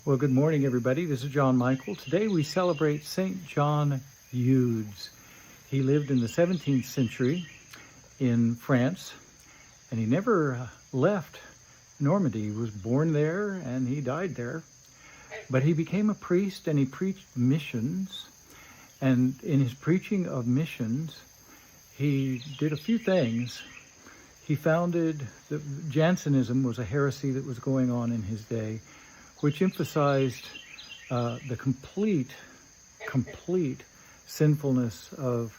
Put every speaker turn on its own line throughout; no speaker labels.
Well, good morning, everybody. This is John Michael. Today we celebrate Saint John Eudes. He lived in the 17th century in France, and he never left Normandy. He was born there and he died there. But he became a priest and he preached missions. And in his preaching of missions, he did a few things. He founded, Jansenism was a heresy that was going on in his day, which emphasized the complete sinfulness of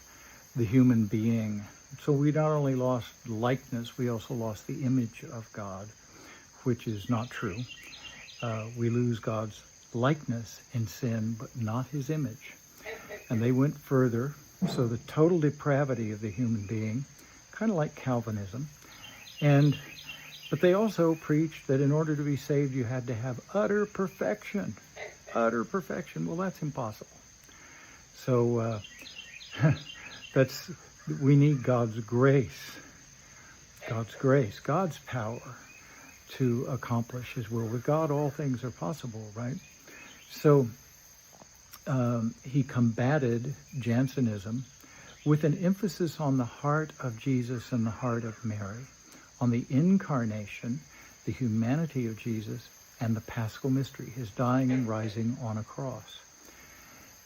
the human being. So we not only lost likeness, we also lost the image of God, which is not true. We lose God's likeness in sin, but not his image. And they went further. So the total depravity of the human being, kind of like Calvinism. But they also preached that in order to be saved, you had to have utter perfection. Utter perfection. Well, that's impossible. So we need God's grace. God's grace, God's power to accomplish his will. With God, all things are possible, right? So he combated Jansenism with an emphasis on the heart of Jesus and the heart of Mary, on the incarnation, the humanity of Jesus, and the Paschal mystery, his dying and rising on a cross.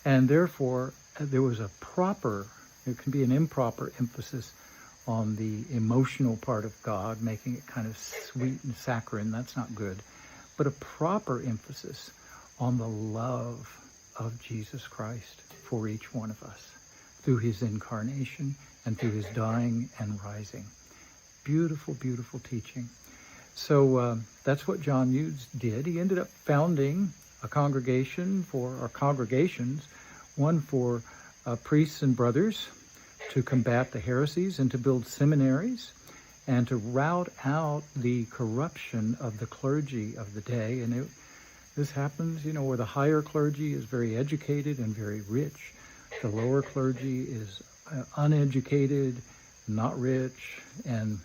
And therefore, there was a proper, it can be an improper emphasis on the emotional part of God, making it kind of sweet and saccharine. That's not good. But a proper emphasis on the love of Jesus Christ for each one of us through his incarnation and through his dying and rising. Beautiful, beautiful teaching. So that's what John Eudes did. He ended up founding a congregation or congregations, one for priests and brothers to combat the heresies and to build seminaries and to rout out the corruption of the clergy of the day. And this happens, where the higher clergy is very educated and very rich. The lower clergy is uneducated, not rich, and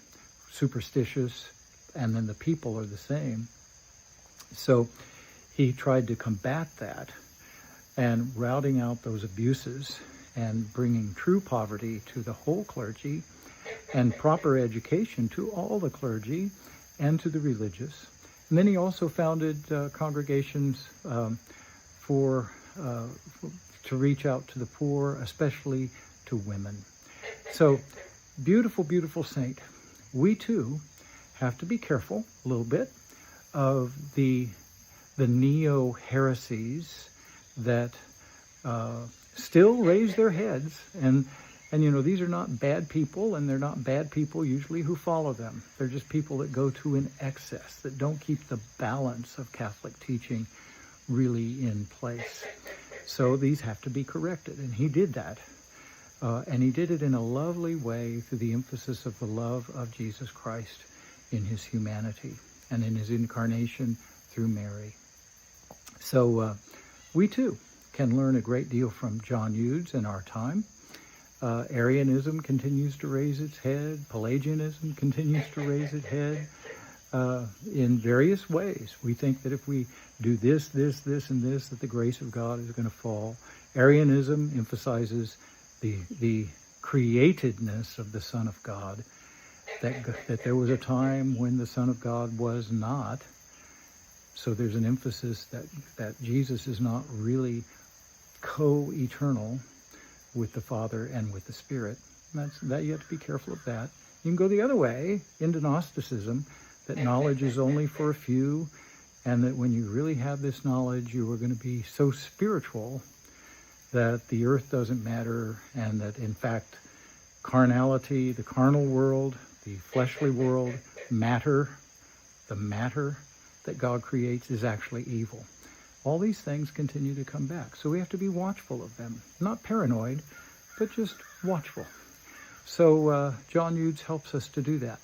superstitious, and then the people are the same. So he tried to combat that and routing out those abuses and bringing true poverty to the whole clergy and proper education to all the clergy and to the religious. And then he also founded congregations to reach out to the poor, especially to women. So beautiful, beautiful saint. We too have to be careful a little bit of the neo-heresies that still raise their heads. And these are not bad people, and they're not bad people usually who follow them. They're just people that go to an excess, that don't keep the balance of Catholic teaching really in place. So these have to be corrected, and he did that. And he did it in a lovely way through the emphasis of the love of Jesus Christ in his humanity and in his incarnation through Mary. So we too can learn a great deal from John Eudes in our time. Arianism continues to raise its head. Pelagianism continues to raise its head in various ways. We think that if we do this, and this, that the grace of God is going to fall. Arianism emphasizes the createdness of the Son of God, that there was a time when the Son of God was not. So there's an emphasis that Jesus is not really co-eternal with the Father and with the Spirit. That you have to be careful of that. You can go the other way into Gnosticism, that knowledge is only for a few, and that when you really have this knowledge, you are going to be so spiritual that the earth doesn't matter, and that in fact carnality, the carnal world, the fleshly world, the matter that God creates is actually evil. All these things continue to come back. So we have to be watchful of them. Not paranoid, but just watchful. So John Eudes helps us to do that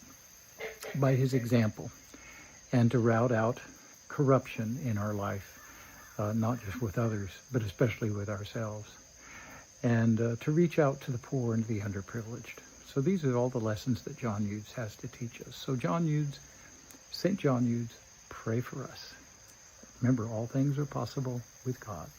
by his example and to rout out corruption in our life, not just with others, but especially with ourselves, and to reach out to the poor and the underprivileged. So these are all the lessons that John Eudes has to teach us. So John Eudes, Saint John Eudes, pray for us. Remember, all things are possible with God.